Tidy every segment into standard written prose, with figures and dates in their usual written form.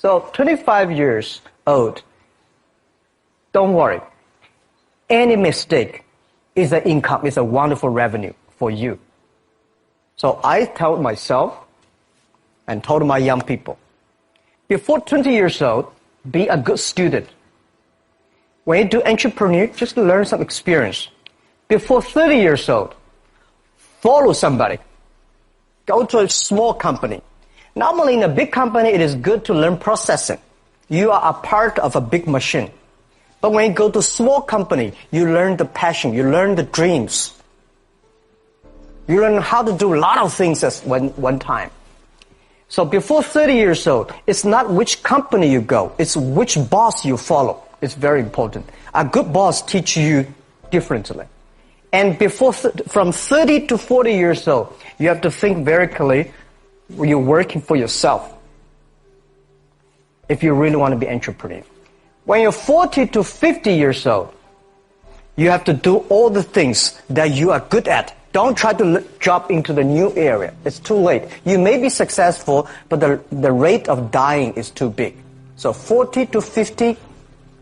So 25 years old, don't worry. Any mistake is an income, is a wonderful revenue for you. So I told myself and told my young people, before 20 years old, be a good student. When you do entrepreneur, just learn some experience. Before 30 years old, follow somebody. Go to a small company. Normally in a big company, it is good to learn processing. You are a part of a big machine. But when you go to a small company, you learn the passion, you learn the dreams. You learn how to do a lot of things at one time. So before 30 years old, it's not which company you go, it's which boss you follow. It's very important. A good boss teaches you differently. And from 30 to 40 years old, you have to think very clearly, you're working for yourself. If you really want to be an entrepreneur. When you're 40 to 50 years old, you have to do all the things that you are good at. Don't try to jump into the new area. It's too late. You may be successful, but the rate of dying is too big. So 40 to 50,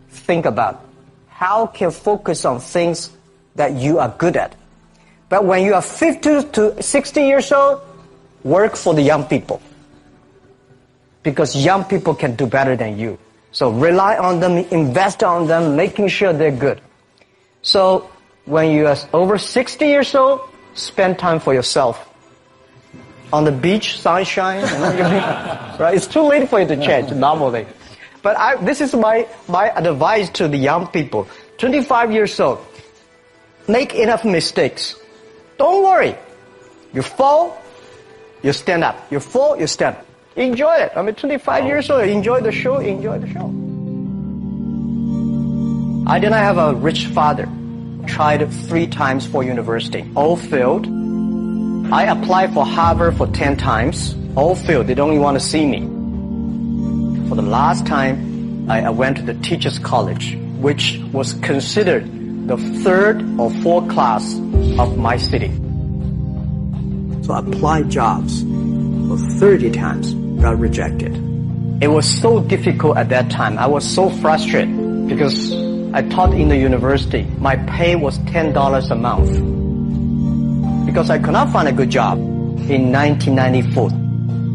think about how can you focus on things that you are good at. But when you are 50 to 60 years old, work for the young people. Because young people can do better than you. So rely on them, invest on them, making sure they're good. So when you are over 60 years old, spend time for yourself. On the beach, sunshine, right? It's too late for you to change normally. But this is my advice to the young people. 25 years old, make enough mistakes. Don't worry. You fall, you stand up. You fall, you stand up. Enjoy it. 25 years old, enjoy the show, enjoy the show. I did not have a rich father. Tried 3 times for university. All failed. I applied for Harvard for 10 times. All failed. They don't even want to see me. For the last time, I went to the teacher's college, which was considered the 3rd or 4th class of my city. So I applied jobs for 30 times, got rejected. It was so difficult at that time. I was so frustrated because I taught in the university. My pay was $10 a month. Because I could not find a good job in 1994.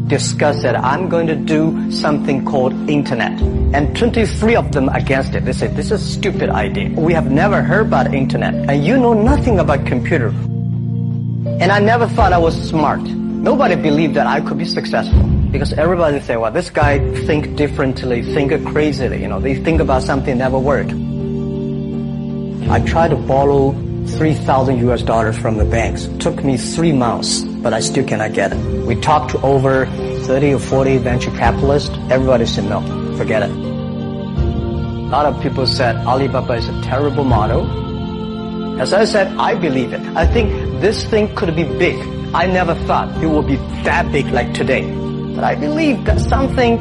Discussed that I'm going to do something called internet. And 23 of them against it. They said, this is a stupid idea. We have never heard about internet. And you know nothing about computer. And I never thought I was smart. Nobody believed that I could be successful. Because everybody say, well, this guy think differently, think crazily. They think about something never work. I tried to borrow $3,000 from the banks. Took me 3 months, but I still cannot get it. We talked to over 30 or 40 venture capitalists. Everybody said, no, forget it. A lot of people said Alibaba is a terrible model. As I said, I believe it. I think this thing could be big. I never thought it would be that big like today. But I believe that something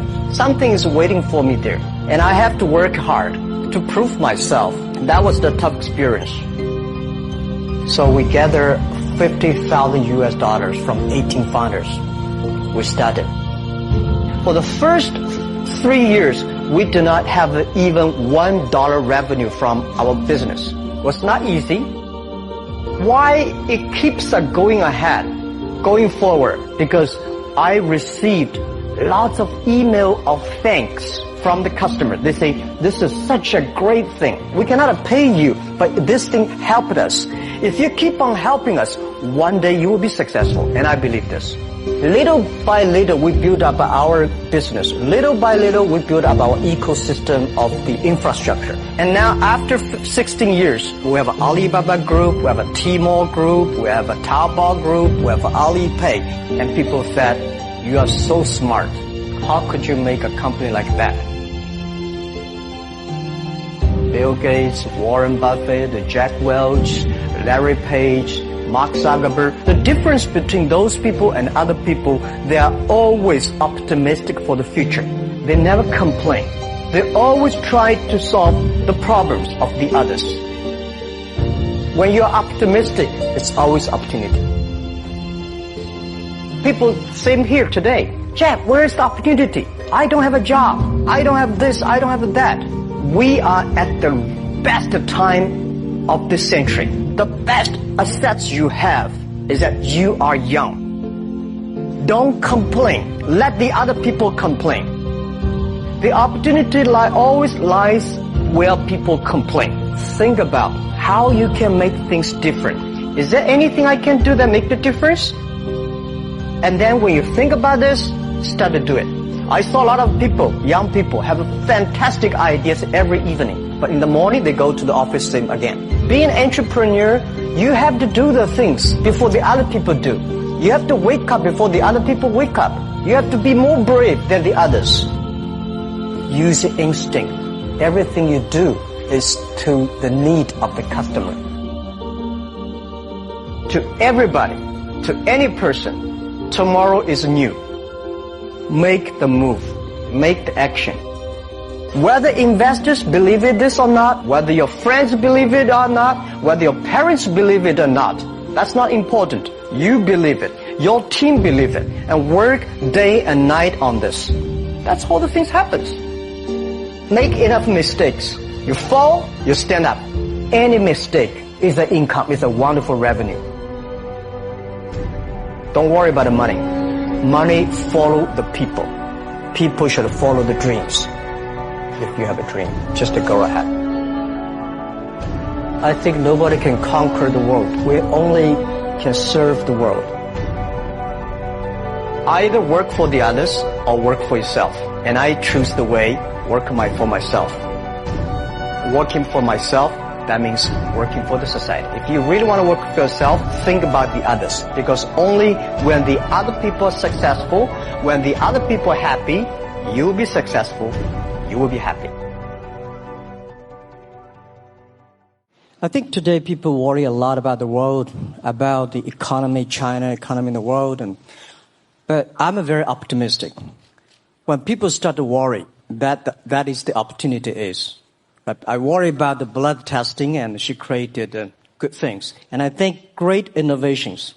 is waiting for me there. And I have to work hard to prove myself. That was the tough experience. So we gathered $50,000 from 18 founders. We started. For the first 3 years, we did not have even $1 revenue from our business. It was not easy. Why it keeps going ahead, going forward? Because I received lots of email of thanks from the customer. They say, this is such a great thing. We cannot pay you, but this thing helped us. If you keep on helping us, one day you will be successful. And I believe this. Little by little, we build up our business. Little by little, we build up our ecosystem of the infrastructure. And now, after 16 years, we have an Alibaba Group, we have a Tmall Group, we have a Taobao Group, we have an AliPay. And people said, you are so smart. How could you make a company like that? Bill Gates, Warren Buffett, Jack Welch, Larry Page, Mark Zuckerberg. The difference between those people and other people, they are always optimistic for the future. They never complain. They always try to solve the problems of the others. When you're optimistic, it's always opportunity. People, same here today. Jack, where is the opportunity? I don't have a job. I don't have this. I don't have that. We are at the best time of this century. The best assets you have is that you are young. Don't complain. Let the other people complain. The opportunity always lies where people complain. Think about how you can make things different. Is there anything I can do that make the difference? And then when you think about this, start to do it. I saw a lot of people, young people, have fantastic ideas every evening. But in the morning, they go to the office same again. Being an entrepreneur, you have to do the things before the other people do. You have to wake up before the other people wake up. You have to be more brave than the others. Use your instinct. Everything you do is to the need of the customer. To everybody, to any person, tomorrow is new. Make the move. Make the action. Whether investors believe in this or not, whether your friends believe it or not, whether your parents believe it or not, that's not important. You believe it. Your team believe it. And work day and night on this. That's how the things happens. Make enough mistakes. You fall, you stand up. Any mistake is an income, is a wonderful revenue. Don't worry about the money. Money follow the people. People should follow the dreams. If you have a dream, just to go ahead. I think nobody can conquer the world. We only can serve the world. Either work for the others or work for yourself. And I choose the way, work for myself. Working for myself, that means working for the society. If you really want to work for yourself, think about the others. Because only when the other people are successful, when the other people are happy, you will be successful, you will be happy. I think today people worry a lot about the world, about the economy, China economy in the world. But I'm very optimistic. When people start to worry, that is the opportunity is. But I worry about the blood testing, and she created good things. And I think great innovations,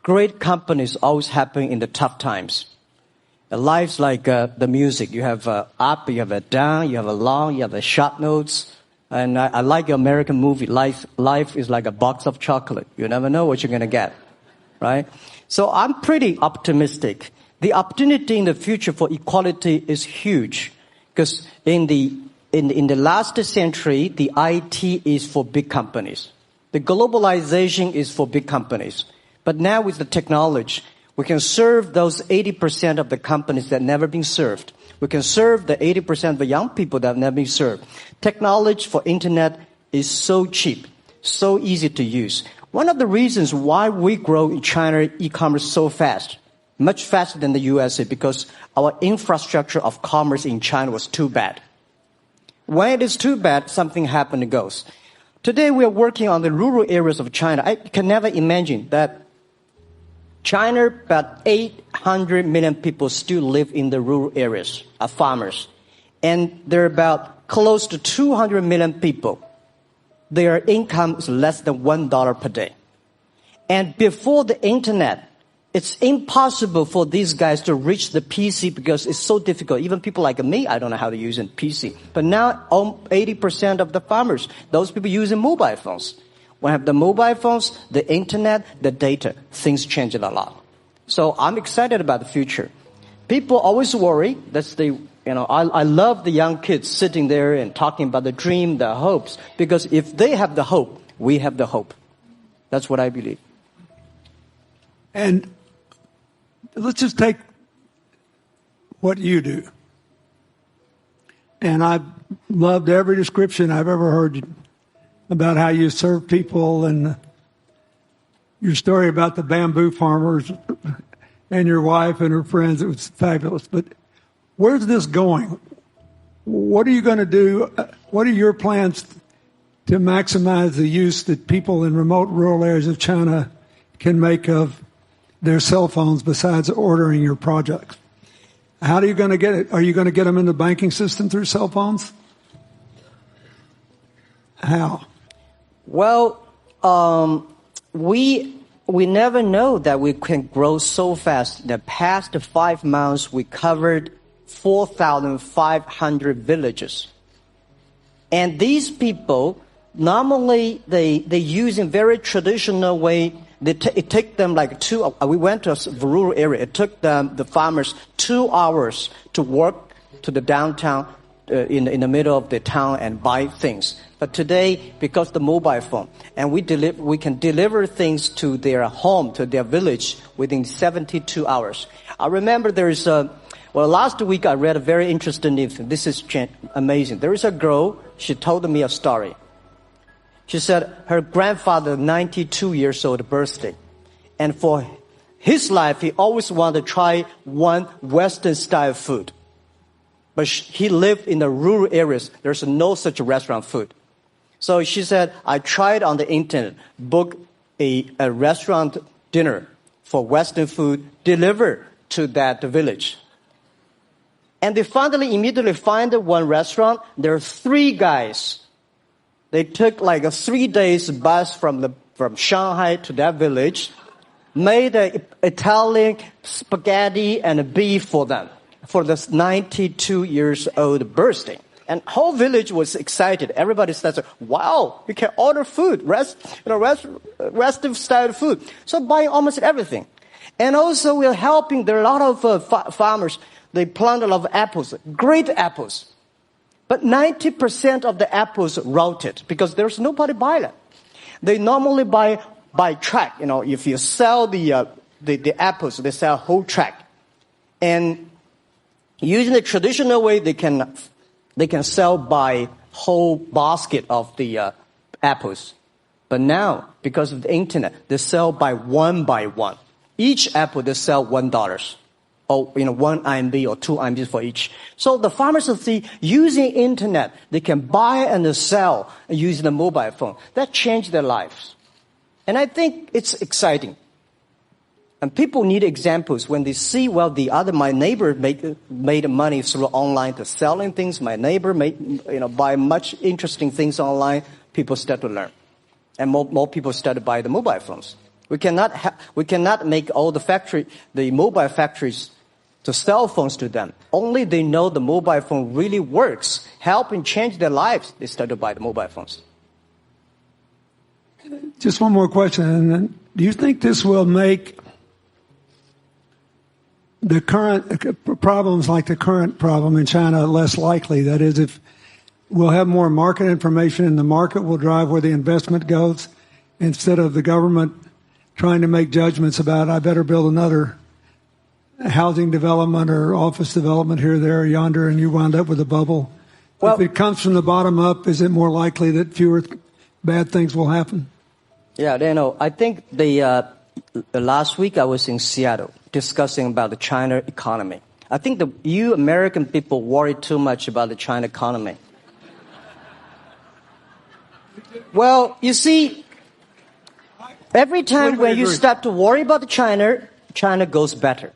great companies always happen in the tough times. Life's like the music. You have up, you have a down, you have a long, you have a short notes. And I like your American movie. Life is like a box of chocolate. You never know what you're going to get, right? So I'm pretty optimistic. The opportunity in the future for equality is huge, because in the last century, the IT is for big companies. The globalization is for big companies. But now with the technology, we can serve those 80% of the companies that never been served. We can serve the 80% of the young people that have never been served. Technology for internet is so cheap, so easy to use. One of the reasons why we grow in China e-commerce so fast, much faster than the USA, because our infrastructure of commerce in China was too bad. When it is too bad, something happens and goes. Today we are working on the rural areas of China. I can never imagine that China, about 800 million people still live in the rural areas, are farmers. And there are about close to 200 million people. Their income is less than $1 per day. And before the internet, it's impossible for these guys to reach the PC because it's so difficult. Even people like me, I don't know how to use a PC. But now 80% of the farmers, those people using mobile phones. When I have the mobile phones, the internet, the data, things change a lot. So I'm excited about the future. People always worry. I love the young kids sitting there and talking about the dream, the hopes. Because if they have the hope, we have the hope. That's what I believe. And let's just take what you do. And I've loved every description I've ever heard about how you serve people, and your story about the bamboo farmers and your wife and her friends. It was fabulous. But where's this going? What are you going to do? What are your plans to maximize the use that people in remote rural areas of China can make of their cell phones besides ordering your products? How are you going to get it? Are you going to get them in the banking system through cell phones? How? Well, we never know that we can grow so fast. The past 5 months, we covered 4,500 villages. And these people, normally they use in very traditional way. It took them like we went to a rural area. It took the farmers 2 hours to walk to the downtown in the middle of the town and buy things. But today, because the mobile phone, and we can deliver things to their home, to their village within 72 hours. I remember last week I read a very interesting news. This is amazing. There is a girl, she told me a story. She said her grandfather, 92 years old birthday. And for his life, he always wanted to try one Western style food. But he lived in the rural areas. There's no such restaurant food. So she said, I tried on the internet, book a restaurant dinner for Western food delivered to that village. And they immediately find one restaurant. There are 3 guys. They took like a 3 days bus from Shanghai to that village, made Italian spaghetti and beef for them for this 92 years old birthday. And whole village was excited. Everybody said, wow, you can order food, Western style food. So buying almost everything. And also we're helping, there are a lot of farmers, they plant a lot of apples, great apples. But 90% of the apples rotted because there's nobody buy them. They normally buy by track. If you sell the apples, they sell whole track. And using the traditional way, they can sell by whole basket of the apples. But now, because of the internet, they sell by one. Each apple, they sell $1. Or, 1 RMB or 2 RMB for each. So the farmers see using internet, they can buy and sell using the mobile phone. That changed their lives. And I think it's exciting. And people need examples when they see, my neighbor made money through online to selling things. My neighbor buy much interesting things online. People start to learn. And more people start to buy the mobile phones. We cannot make all the mobile factories to sell phones to them. Only they know the mobile phone really works, helping change their lives. They start to buy the mobile phones. Just one more question. And then, do you think this will make the current problems like the current problem in China less likely? That is, if we'll have more market information and the market will drive where the investment goes instead of the government trying to make judgments about, I better build another housing development or office development here, there, yonder, and you wind up with a bubble. Well, if it comes from the bottom up, is it more likely that fewer bad things will happen? Yeah, I think last week I was in Seattle discussing about the China economy. I think you American people worry too much about the China economy. Well, you see, every time when you start to worry about China goes better.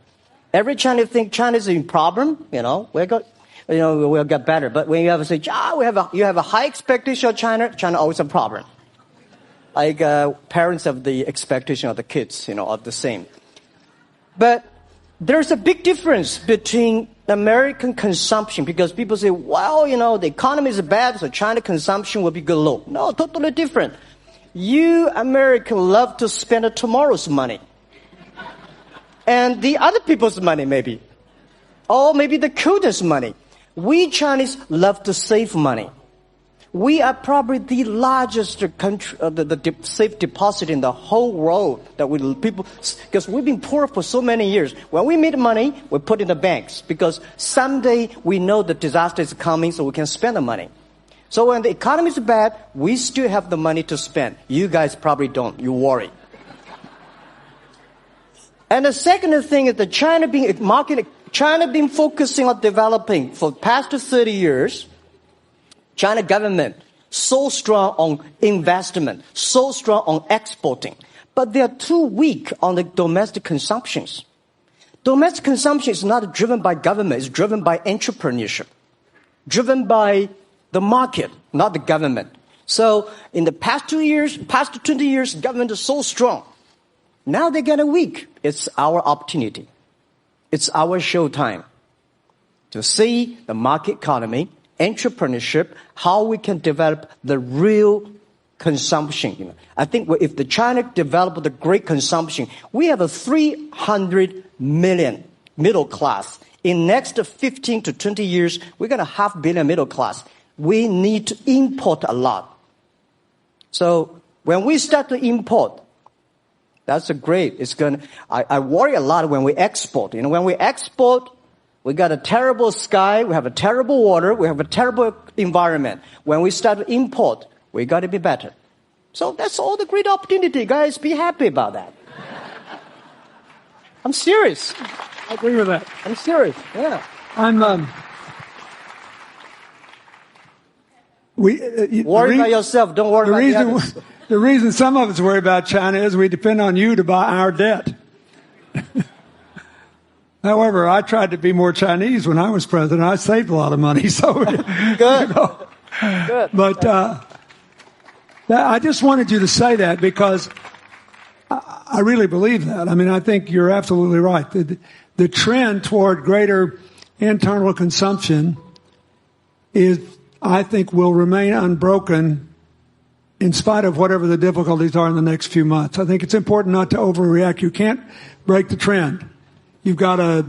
Every time you think China is in problem, we'll get better. But when you have to say, you have a high expectation of China always a problem. Like parents have the expectation of the kids, are the same. But there's a big difference between American consumption because people say, the economy is bad, so China consumption will be good low. No, totally different. You Americans love to spend tomorrow's money. And the other people's money, maybe. Or maybe the children's money. We Chinese love to save money. We are probably the largest country, the safe deposit in the whole world because we've been poor for so many years. When we make money, we put in the banks because someday we know the disaster is coming so we can spend the money. So when the economy is bad, we still have the money to spend. You guys probably don't. You worry. And the second thing is China been focusing on developing for the past 30 years. China government so strong on investment, so strong on exporting, but they are too weak on the domestic consumptions. Domestic consumption is not driven by government; it's driven by entrepreneurship, driven by the market, not the government. So in the past 20 years, government is so strong. Now they're getting weak. It's our opportunity. It's our showtime to see the market economy, entrepreneurship, how we can develop the real consumption. I think if the China developed the great consumption, we have a 300 million middle class. In next 15 to 20 years, we're going to have 500 million middle class. We need to import a lot. So when we start to import, that's a great. I worry a lot when we export. When we export, we got a terrible sky, we have a terrible water, we have a terrible environment. When we start to import, we got to be better. So that's all the great opportunity, guys. Be happy about that. I'm serious. I agree with that. I'm serious. Yeah. Worry about yourself. Don't worry about the others. The reason some of us worry about China is we depend on you to buy our debt. However, I tried to be more Chinese when I was president. I saved a lot of money. So good. Good. But I just wanted you to say that because I really believe that. I mean, I think you're absolutely right. The trend toward greater internal consumption I think, will remain unbroken in spite of whatever the difficulties are in the next few months. I think it's important not to overreact. You can't break the trend. You've got to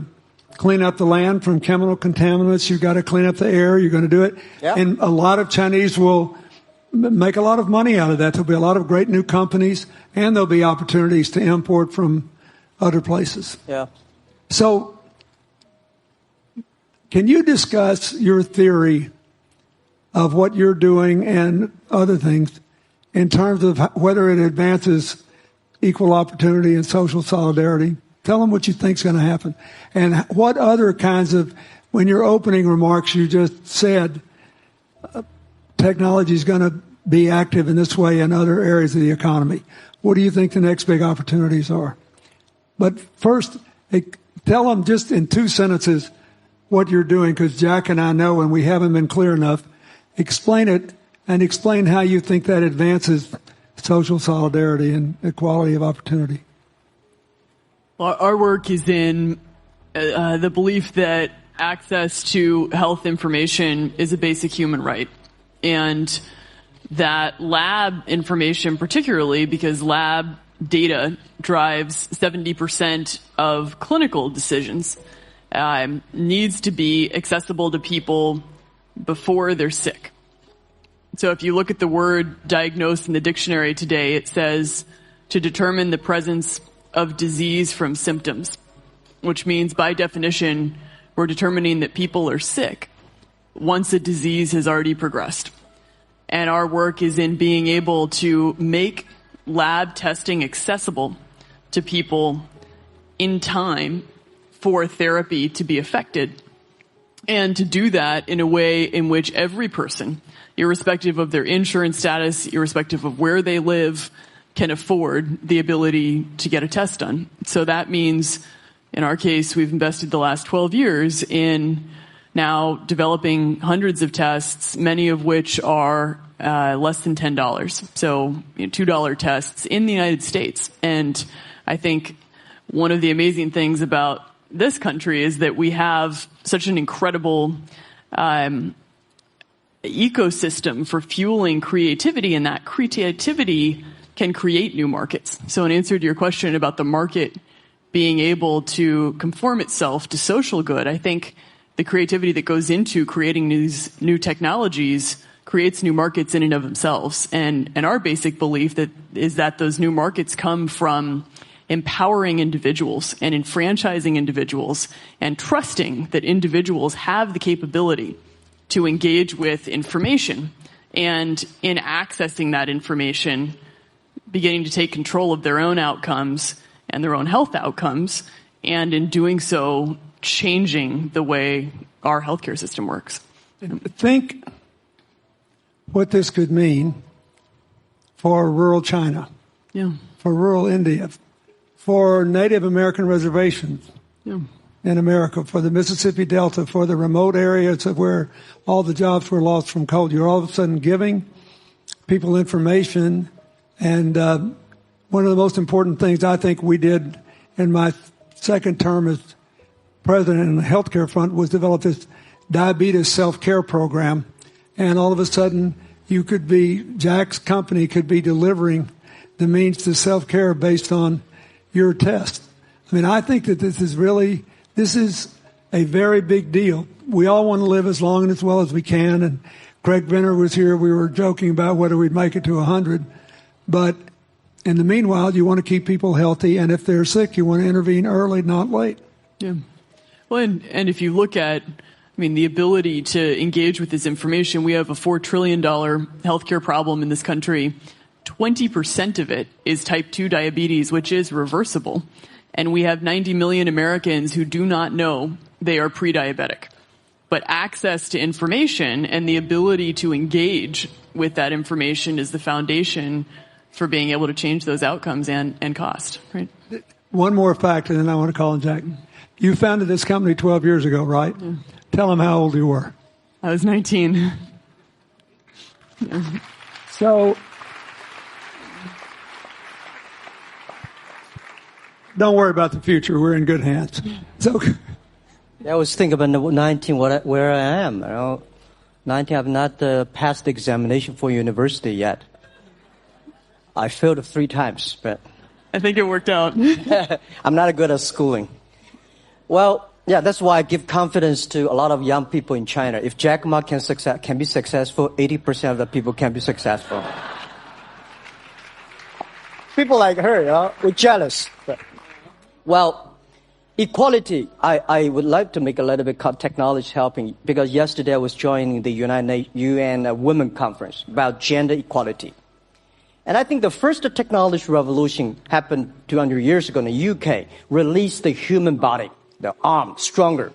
clean up the land from chemical contaminants. You've got to clean up the air. You're going to do it. Yep. And a lot of Chinese will make a lot of money out of that. There'll be a lot of great new companies, and there'll be opportunities to import from other places. Yeah. So can you discuss your theory of what you're doing and other things in terms of whether it advances equal opportunity and social solidarity? Tell them what you think is going to happen. And what other kinds of, when your opening remarks, you just said technology is going to be active in this way in other areas of the economy. What do you think the next big opportunities are? But first, tell them just in 2 sentences what you're doing, because Jack and I know, and we haven't been clear enough. Explain it, and explain how you think that advances social solidarity and equality of opportunity. Well, our work is in the belief that access to health information is a basic human right. And that lab information, particularly because lab data drives 70% of clinical decisions, needs to be accessible to people before they're sick. So if you look at the word diagnose in the dictionary today, it says to determine the presence of disease from symptoms, which means by definition, we're determining that people are sick once a disease has already progressed. And our work is in being able to make lab testing accessible to people in time for therapy to be effected. And to do that in a way in which every person, irrespective of their insurance status, irrespective of where they live, can afford the ability to get a test done. So that means, in our case, we've invested the last 12 years in now developing hundreds of tests, many of which are less than $10. So $2 tests in the United States. And I think one of the amazing things about this country is that we have such an incredible ecosystem for fueling creativity, and that creativity can create new markets. So in answer to your question about the market being able to conform itself to social good, I think the creativity that goes into creating these new technologies creates new markets in and of themselves. And our basic belief is that those new markets come from empowering individuals and enfranchising individuals and trusting that individuals have the capability to engage with information, and in accessing that information, beginning to take control of their own outcomes and their own health outcomes, and in doing so, changing the way our healthcare system works. Think what this could mean for rural China, for rural India, for Native American reservations in America, for the Mississippi Delta, for the remote areas of where all the jobs were lost from coal. You're all of a sudden giving people information. And one of the most important things I think we did in my second term as president in the healthcare front, was develop this diabetes self-care program. And all of a sudden, Jack's company could be delivering the means to self-care based on your test. I mean, I think that this is a very big deal. We all want to live as long and as well as we can. And Craig Venner was here. We were joking about whether we'd make it to 100. But in the meanwhile, you want to keep people healthy. And if they're sick, you want to intervene early, not late. Yeah. Well, and if you look at, the ability to engage with this information, we have a $4 trillion healthcare problem in this country. 20% of it is type 2 diabetes, which is reversible. And we have 90 million Americans who do not know they are pre-diabetic. But access to information and the ability to engage with that information is the foundation for being able to change those outcomes and cost, right? One more fact, and then I want to call on Jack. You founded this company 12 years ago, right? Yeah. Tell them how old you were. I was 19. So, don't worry about the future. We're in good hands. So, I was thinking about 19, where I am. 19, I've not passed the examination for university yet. I failed 3 times, but I think it worked out. I'm not good at schooling. Well, yeah, that's why I give confidence to a lot of young people in China. If jackma can be successful, 80% of the people can be successful. People like her, we're jealous. But, well, equality, I would like to make a little bit of technology helping, because yesterday I was joining the UN Women Conference about gender equality. And I think the first technology revolution happened 200 years ago in the UK, released the human body, the arm, stronger.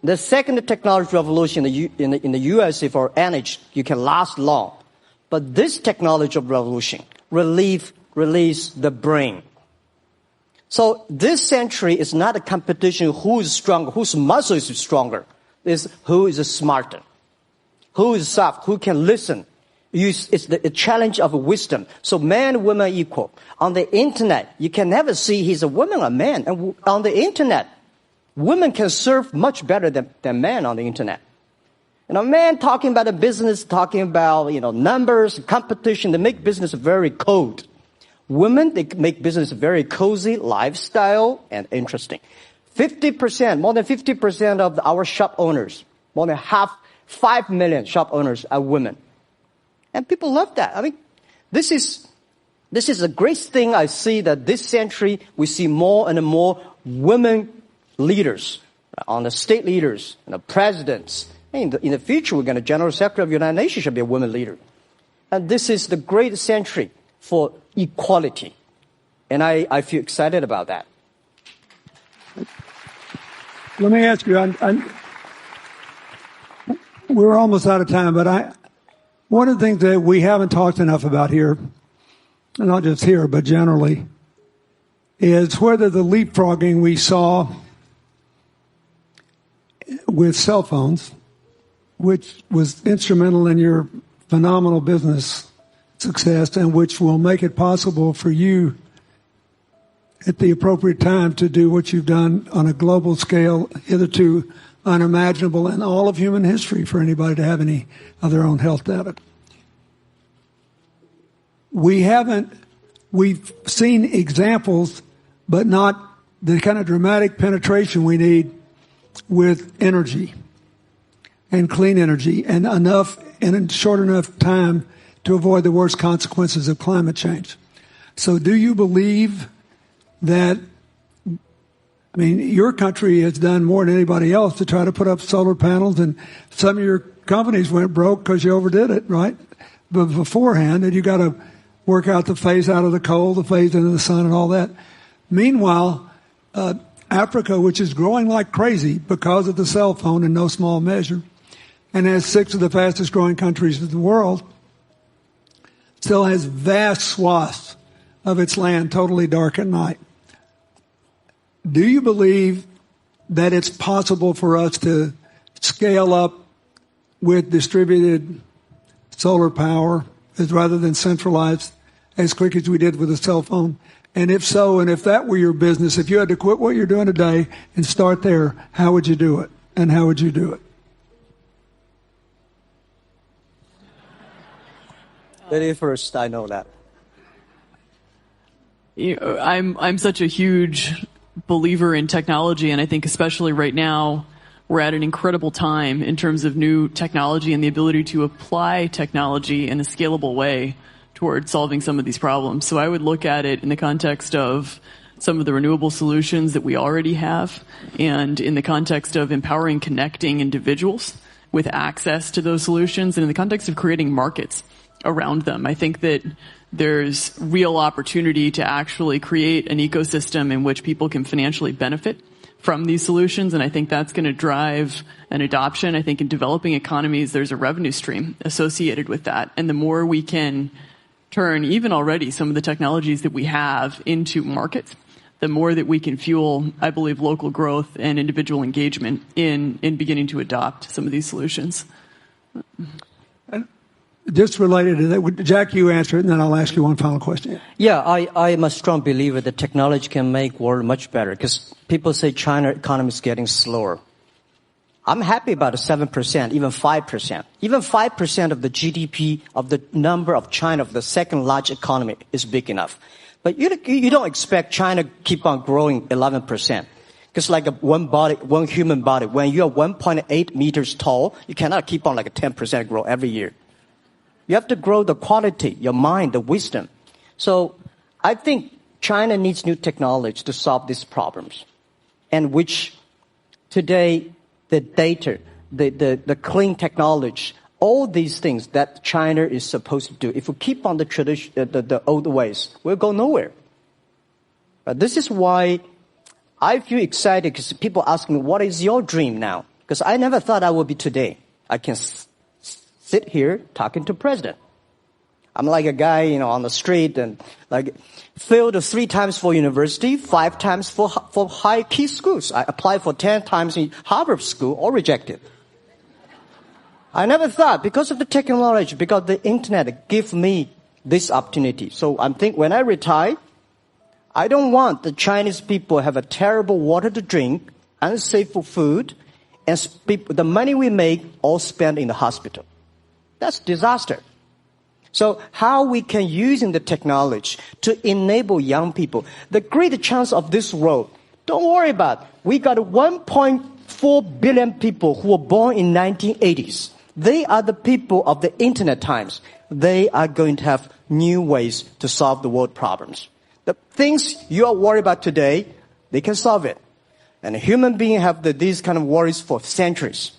The second technology revolution in the USA for energy, you can last long. But this technology revolution release the brain. So this century is not a competition who is stronger, whose muscle is stronger. It's who is smarter, who is soft, who can listen. It's the challenge of wisdom. So man and woman are equal. On the internet, you can never see he's a woman or man. And on the internet, women can serve much better than men on the internet. Men talking about the business, talking about, numbers, competition, they make business very cold. Women, they make business very cozy, lifestyle, and interesting. 50%, more than 50% of our shop owners, more than 5 million shop owners are women. And people love that. This is a great thing. I see that this century, we see more and more women leaders, on the state leaders, and the presidents. In the future, we're going to General Secretary of the United Nations should be a woman leader. And this is the great century for equality. And I feel excited about that. Let me ask you, we're almost out of time, but one of the things that we haven't talked enough about here, and not just here, but generally, is whether the leapfrogging we saw with cell phones, which was instrumental in your phenomenal business success and which will make it possible for you at the appropriate time to do what you've done on a global scale, hitherto unimaginable in all of human history for anybody to have any of their own health data. We've seen examples, but not the kind of dramatic penetration we need with energy and clean energy and enough in a short enough time to avoid the worst consequences of climate change. So do you believe that, your country has done more than anybody else to try to put up solar panels, and some of your companies went broke because you overdid it, right? But beforehand, and you got to work out the phase out of the coal, the phase into the sun and all that. Meanwhile, Africa, which is growing like crazy because of the cell phone in no small measure, and has 6 of the fastest growing countries in the world, still has vast swaths of its land totally dark at night. Do you believe that it's possible for us to scale up with distributed solar power rather than centralized as quick as we did with the cell phone? And if so, and if that were your business, if you had to quit what you're doing today and start there, how would you do it? And how would you do it? Very first, I know that. I'm such a huge believer in technology, and I think especially right now, we're at an incredible time in terms of new technology and the ability to apply technology in a scalable way toward solving some of these problems. So I would look at it in the context of some of the renewable solutions that we already have, and in the context of empowering, connecting individuals with access to those solutions, and in the context of creating markets around them. I think that there's real opportunity to actually create an ecosystem in which people can financially benefit from these solutions, and I think that's going to drive an adoption. I think in developing economies, there's a revenue stream associated with that, and the more we can turn even already some of the technologies that we have into markets, the more that we can fuel, I believe, local growth and individual engagement in beginning to adopt some of these solutions. Just related to that, Jack, you answer it, and then I'll ask you one final question. Yeah, I am a strong believer that technology can make world much better, because people say China economy is getting slower. I'm happy about the 7%, even 5%. Even 5% of the GDP of the number of China, of the second largest economy, is big enough. But you don't expect China to keep on growing 11%. Because like one human body, when you're 1.8 meters tall, you cannot keep on like a 10% grow every year. You have to grow the quality, your mind, the wisdom. So I think China needs new technology to solve these problems. And which today, the data, the clean technology, all these things that China is supposed to do, if we keep on the tradition, the old ways, we'll go nowhere. But this is why I feel excited, because people ask me, what is your dream now? Because I never thought I would be today. I can sit here talking to president. I'm like a guy, on the street, and like failed 3 times for university, 5 times for high key schools. I applied for 10 times in Harvard school, all rejected. I never thought, because of the technology, because the internet gave me this opportunity. So I'm thinking, when I retire, I don't want the Chinese people have a terrible water to drink, unsafe for food, and the money we make all spent in the hospital. That's disaster. So how we can use the technology to enable young people. The great chance of this world, don't worry about it. We got 1.4 billion people who were born in 1980s. They are the people of the internet times. They are going to have new ways to solve the world problems. The things you are worried about today, they can solve it. And human beings have these kind of worries for centuries.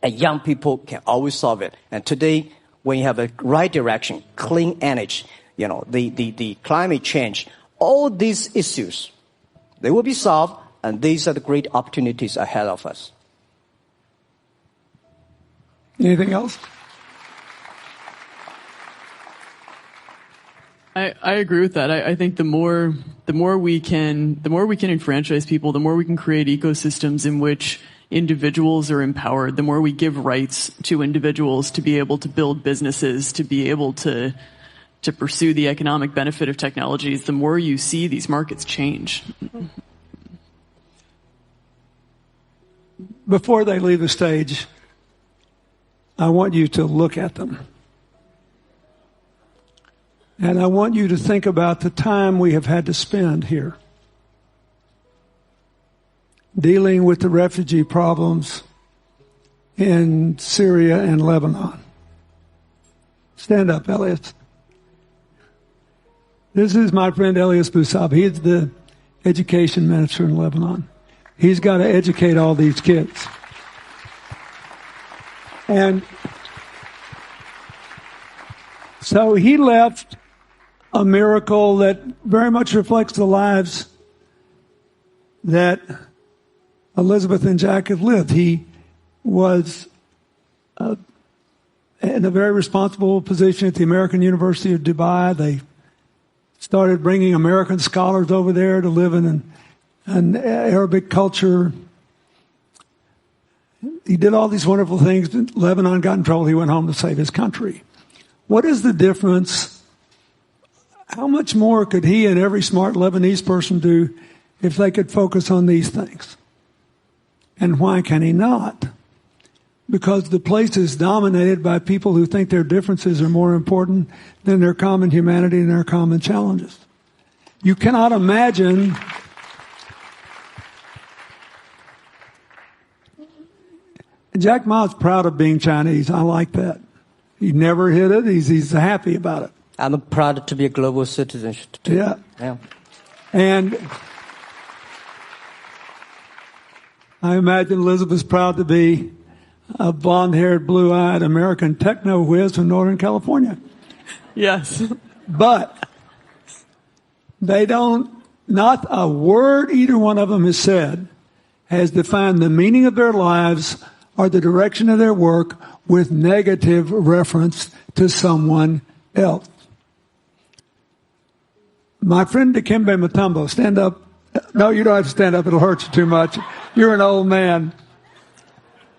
And young people can always solve it. And today, when you have a right direction, clean energy, the climate change, all these issues, they will be solved, and these are the great opportunities ahead of us. Anything else? I agree with that. I think the more we can enfranchise people, the more we can create ecosystems in which individuals are empowered, the more we give rights to individuals to be able to build businesses, to be able to pursue the economic benefit of technologies, the more you see these markets change. Before they leave the stage, I want you to look at them. And I want you to think about the time we have had to spend here dealing with the refugee problems in Syria and Lebanon. Stand up, Elias. This is my friend Elias Bousab. He's the education minister in Lebanon. He's got to educate all these kids. And so he left a miracle that very much reflects the lives that Elizabeth and Jack have lived. He was in a very responsible position at the American University of Dubai. They started bringing American scholars over there to live in an Arabic culture. He did all these wonderful things. Lebanon got in trouble. He went home to save his country. What is the difference how much more could he and every smart Lebanese person do if they could focus on these things? And why can he not? Because the place is dominated by people who think their differences are more important than their common humanity and their common challenges. You cannot imagine Jack Ma's proud of being Chinese. I like that. He never hid it. He's happy about it. I'm proud to be a global citizen. Yeah. And I imagine Elizabeth's proud to be a blonde-haired, blue-eyed American techno whiz from Northern California. Yes. But they don't, not a word either one of them has said has defined the meaning of their lives or the direction of their work with negative reference to someone else. My friend Dikembe Mutombo, stand up. No, you don't have to stand up. It'll hurt you too much. You're an old man.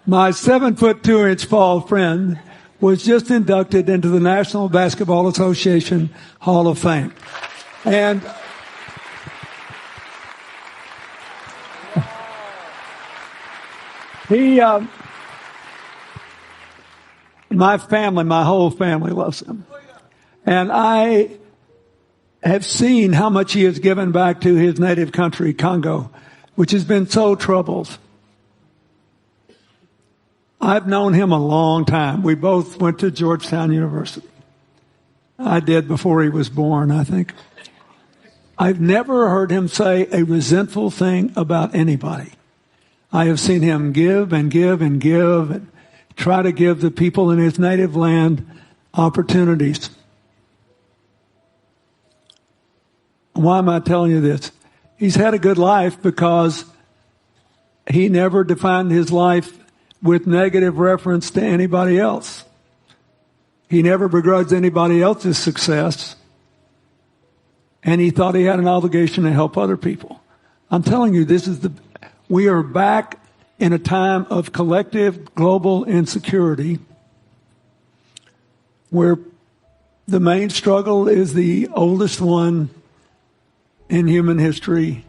My 7'2" tall friend was just inducted into the National Basketball Association Hall of Fame. And he, my whole family loves him. And I have seen how much he has given back to his native country, Congo, which has been so troubled. I've known him a long time. We both went to Georgetown University. I did before he was born, I think. I've never heard him say a resentful thing about anybody. I have seen him give and give and give and try to give the people in his native land opportunities. Why am I telling you this? He's had a good life because he never defined his life with negative reference to anybody else. He never begrudged anybody else's success. And he thought he had an obligation to help other people. I'm telling you, we are back in a time of collective global insecurity where the main struggle is the oldest one in human history,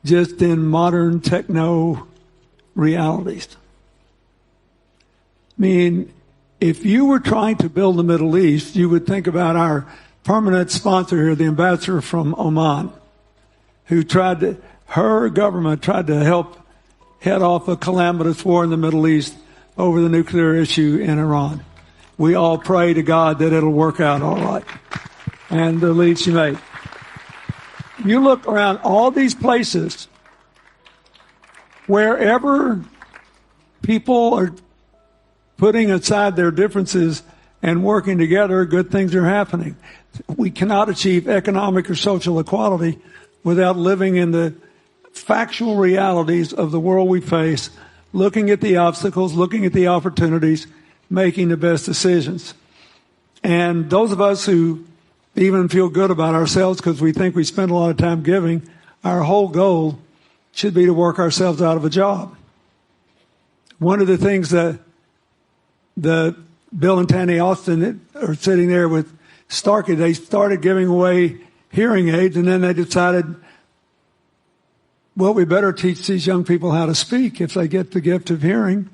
just in modern techno realities. I mean, if you were trying to build the Middle East, you would think about our permanent sponsor here, the ambassador from Oman, who her government tried to help head off a calamitous war in the Middle East over the nuclear issue in Iran. We all pray to God that it'll work out all right. And the lead she made. You look around all these places, wherever people are putting aside their differences and working together, good things are happening. We cannot achieve economic or social equality without living in the factual realities of the world we face, looking at the obstacles, looking at the opportunities, making the best decisions. And those of us who even feel good about ourselves because we think we spend a lot of time giving, our whole goal should be to work ourselves out of a job. One of the things that the Bill and Tanny Austin are sitting there with Starkey, they started giving away hearing aids, and then they decided, well, we better teach these young people how to speak. If they get the gift of hearing,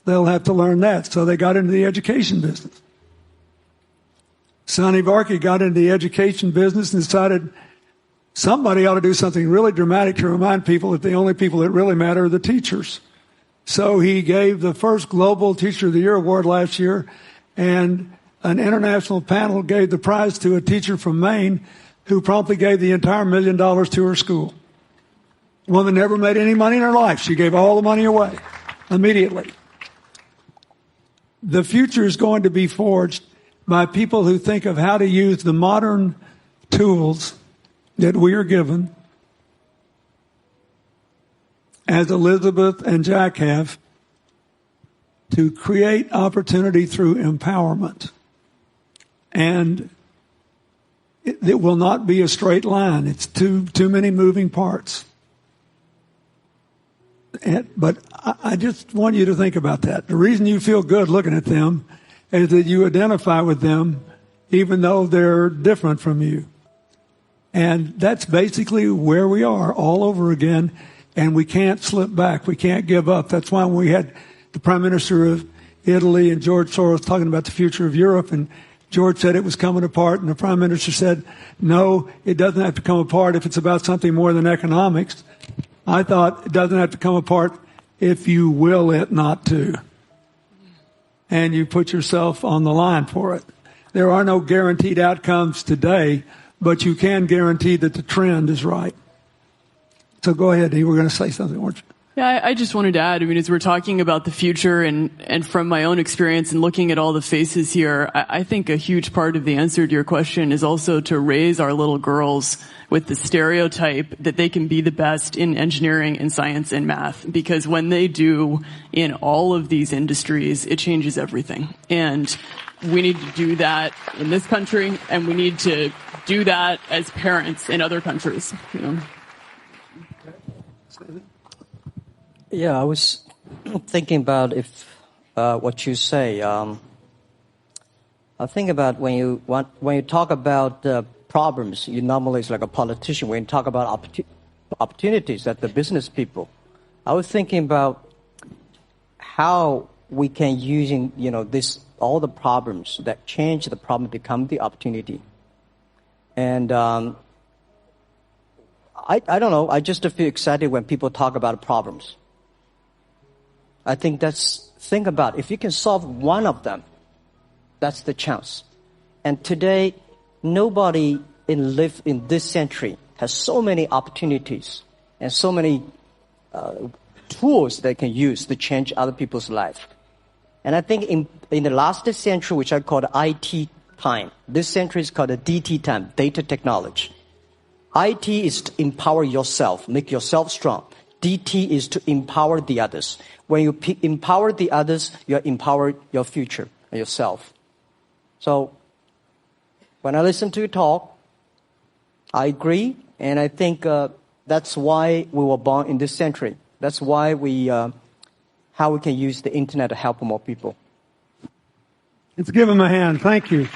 they'll have to learn that. So they got into the education business. Sonny Varkey got into the education business and decided somebody ought to do something really dramatic to remind people that the only people that really matter are the teachers. So he gave the first Global Teacher of the Year award last year, and an international panel gave the prize to a teacher from Maine who promptly gave the entire $1 million to her school. Woman never made any money in her life. She gave all the money away immediately. The future is going to be forged by people who think of how to use the modern tools that we are given, as Elizabeth and Jack have, to create opportunity through empowerment. And it will not be a straight line. It's too many moving parts. But I just want you to think about that. The reason you feel good looking at them is that you identify with them even though they're different from you. And that's basically where we are all over again, and we can't slip back. We can't give up. That's why we had the Prime Minister of Italy and George Soros talking about the future of Europe, and George said it was coming apart, and the Prime Minister said, no, it doesn't have to come apart if it's about something more than economics. I thought it doesn't have to come apart if you will it not to. And you put yourself on the line for it. There are no guaranteed outcomes today, but you can guarantee that the trend is right. So go ahead, you were going to say something, weren't you? Yeah, I just wanted to add, I mean, as we're talking about the future and from my own experience and looking at all the faces here, I think a huge part of the answer to your question is also to raise our little girls with the stereotype that they can be the best in engineering and science and math. Because when they do in all of these industries, it changes everything. And we need to do that in this country, and we need to do that as parents in other countries. You know? Yeah, I was thinking about what you say. I think about when you talk about problems, you normally it's like a politician. When you talk about opportunities that the business people, I was thinking about how we can using all the problems that change the problem become the opportunity. And I don't know. I just feel excited when people talk about problems. I think think about if you can solve one of them, that's the chance. And today, nobody live in this century has so many opportunities and so many tools they can use to change other people's life. And I think in the last century, which I call the IT time, this century is called the DT time, data technology. IT is to empower yourself, make yourself strong. DT is to empower the others. When you empower the others, you empower your future and yourself. So when I listen to you talk, I agree, and I think that's why we were born in this century. That's why how we can use the internet to help more people. Let's give them a hand. Thank you.